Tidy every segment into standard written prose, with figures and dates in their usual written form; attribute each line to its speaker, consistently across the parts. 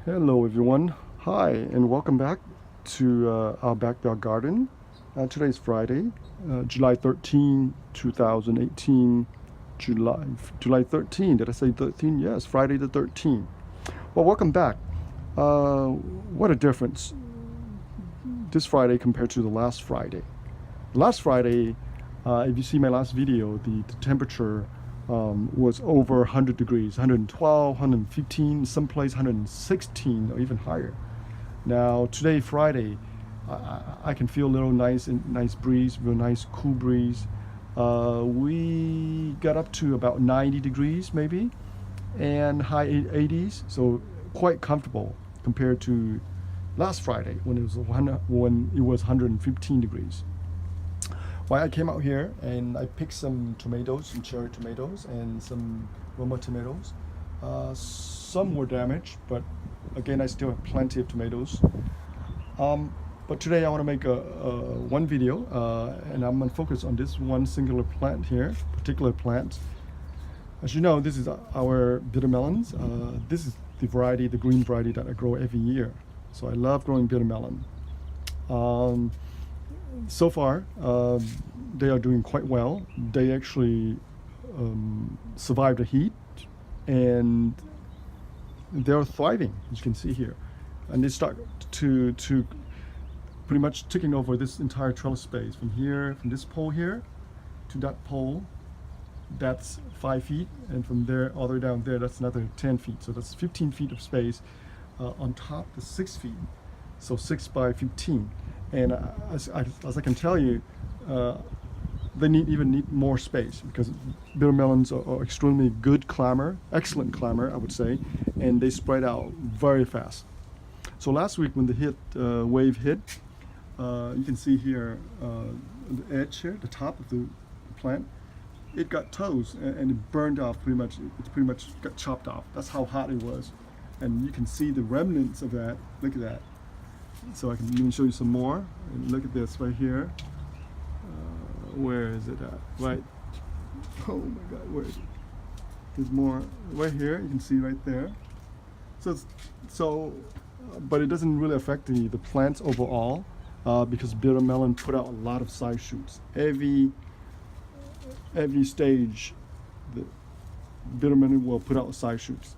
Speaker 1: Hello everyone. Hi and welcome back to our backyard garden. Today is Friday, July 13, 2018. July 13. Did I say 13? Yes, Friday the 13th. Well, welcome back. What a difference this Friday compared to the last Friday. Last Friday, if you see my last video, the temperature was over 100 degrees, 112, 115, someplace 116 or even higher. Now today, Friday, I can feel a little nice breeze, real nice cool breeze. We got up to about 90 degrees maybe, and high 80s, so quite comfortable compared to last Friday when it was 115 degrees. Well, I came out here and I picked some tomatoes, some cherry tomatoes, and some Roma tomatoes. Some were damaged, but again, I still have plenty of tomatoes. But today I want to make one video, and I'm going to focus on this one singular plant here, particular plant. As you know, this is our bitter melons. This is the variety, the green variety that I grow every year. So I love growing bitter melon. So far, they are doing quite well. They actually survived the heat, and they're thriving, as you can see here. And they start to pretty much taking over this entire trellis space from here, from this pole here to that pole. That's 5 feet, and from there all the way down there, that's another 10 feet. So that's 15 feet of space on top the 6 feet. So 6 by 15. And as I can tell you, they even need more space because bitter melons are extremely good climber, excellent climber, I would say, and they spread out very fast. So last week when the wave hit, you can see here the edge here, the top of the plant, it got toast and it burned off pretty much. It pretty much got chopped off. That's how hot it was, and you can see the remnants of that. Look at that. So let me show you some more. And look at this right here. Where is it at? Right. Oh my God, where is it? There's more right here. You can see right there. But it doesn't really affect the plants overall because bitter melon put out a lot of side shoots. Every stage, the bitter melon will put out side shoots.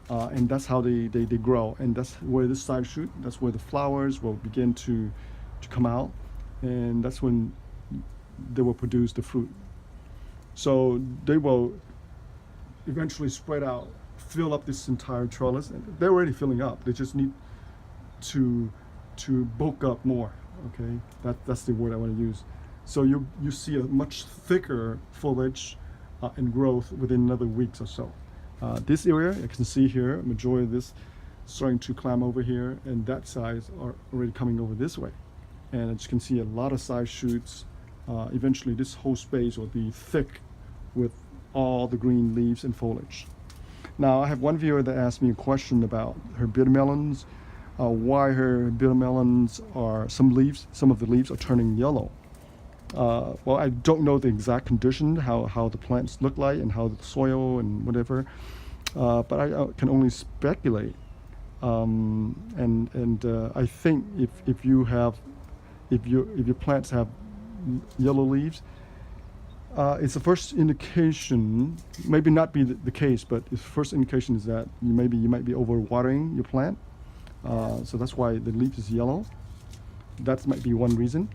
Speaker 1: And that's how they grow, and that's where the side shoot, that's where the flowers will begin to come out, and that's when they will produce the fruit. So they will eventually spread out, fill up this entire trellis, and they're already filling up. They just need to bulk up more. Okay, that's the word I want to use. So you see a much thicker foliage and growth within another weeks or so. This area, you can see here, majority of this starting to climb over here, and that size are already coming over this way. And as you can see, a lot of side shoots. Eventually, this whole space will be thick with all the green leaves and foliage. Now, I have one viewer that asked me a question about her bitter melons, why her bitter melons some of the leaves are turning yellow. Well, I don't know the exact condition, how the plants look like and how the soil and whatever, but I can only speculate. I think if your plants have yellow leaves, it's the first indication. Maybe not be the case, but the first indication is that you might be overwatering your plant. So that's why the leaf is yellow. That might be one reason.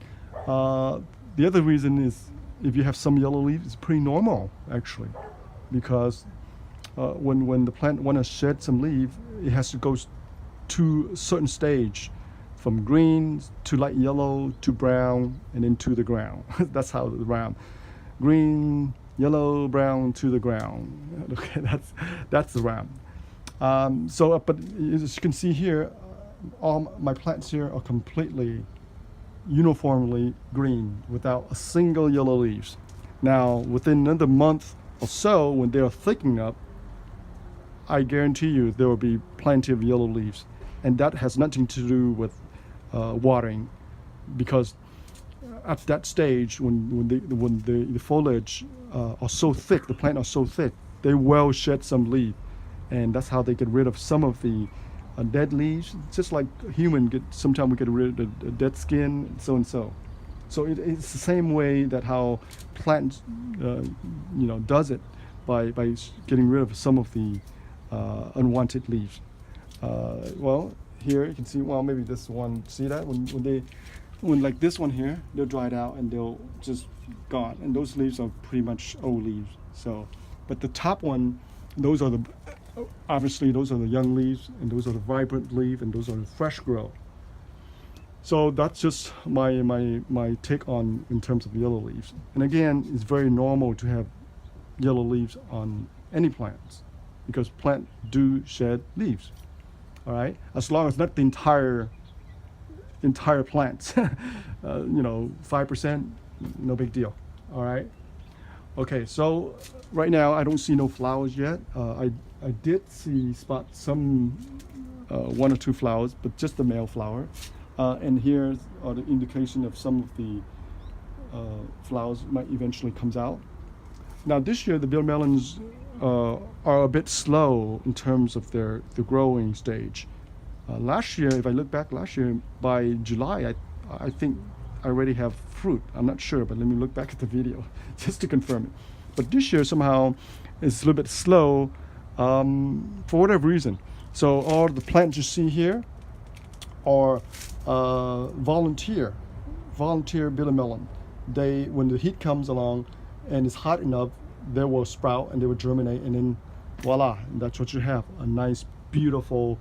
Speaker 1: The other reason is if you have some yellow leaves, it's pretty normal actually, because when the plant want to shed some leaf, it has to go to a certain stage, from green to light yellow to brown and into the ground. That's how the round, green, yellow, brown to the ground. Okay, that's the round. But as you can see here, all my plants here are completely uniformly green without a single yellow leaves. Now within another month or so, when they are thickening up, I guarantee you there will be plenty of yellow leaves, and that has nothing to do with watering, because at that stage when the foliage are so thick, the plant are so thick, they will shed some leaf, and that's how they get rid of some of the dead leaves, just like human get. Sometimes we get rid of the dead skin, so and so. So it's the same way that how plants, does it by getting rid of some of the unwanted leaves. Well, here you can see. Well, maybe this one. See that when like this one here, they're dried out and they'll just gone. And those leaves are pretty much old leaves. So, but the top one, those are obviously those are the young leaves, and those are the vibrant leaf, and those are the fresh grow. So that's just my take on in terms of yellow leaves. And again, it's very normal to have yellow leaves on any plants because plants do shed leaves. All right, as long as not the entire plants, 5%, no big deal. All right. Okay, so right now I don't see no flowers yet. I did spot some one or two flowers, but just the male flower. And here are the indication of some of the flowers might eventually comes out. Now this year the bitter melons are a bit slow in terms of the growing stage. Last year, if I look back last year, by July, I think I already have fruit. I'm not sure, but let me look back at the video just to confirm it. But this year somehow it's a little bit slow for whatever reason. So all the plants you see here are volunteer bitter melon. When the heat comes along and it's hot enough, they will sprout and they will germinate, and then voila, that's what you have, a nice beautiful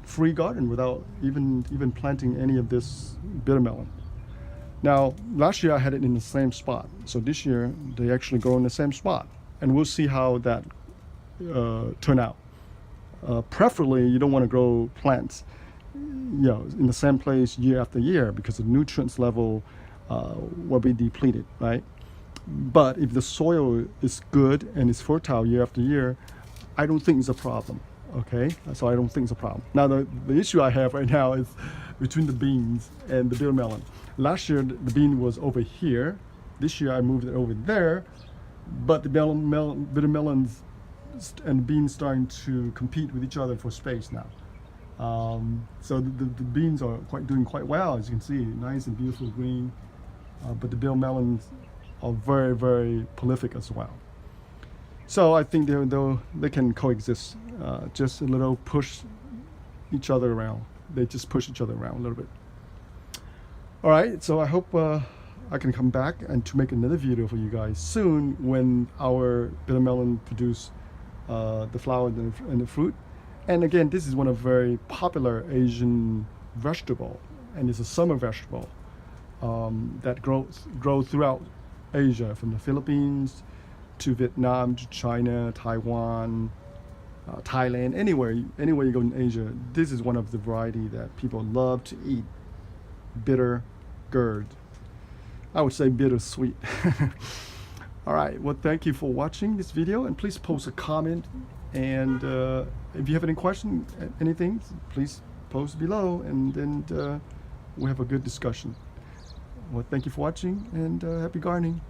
Speaker 1: free garden without even planting any of this bitter melon. Now last year I had it in the same spot, so this year they actually grow in the same spot, and we'll see how that turn out. Preferably you don't want to grow plants in the same place year after year because the nutrients level will be depleted, right? But if the soil is good and it's fertile year after year, I don't think it's a problem. Okay, so I don't think it's a problem. Now the issue I have right now is between the beans and the bitter melon. Last year the bean was over here. This year I moved it over there, but the bitter melons and beans starting to compete with each other for space now. So the beans are doing quite well, as you can see, nice and beautiful green. But the bitter melons are very, very prolific as well. So I think they can coexist. Just a little push each other around. They just push each other around a little bit. All right, so I hope I can come back and to make another video for you guys soon when our bitter melon produce the flower and the fruit. And again, this is one of very popular Asian vegetable, and it's a summer vegetable that grows throughout Asia, from the Philippines to Vietnam to China, Taiwan, Thailand, anywhere you go in Asia. This is one of the variety that people love to eat. Bitter gourd. I would say bittersweet. All right, well, thank you for watching this video, and please post a comment, and if you have any question, anything, please post below, and then we'll have a good discussion. Well, thank you for watching, and happy gardening.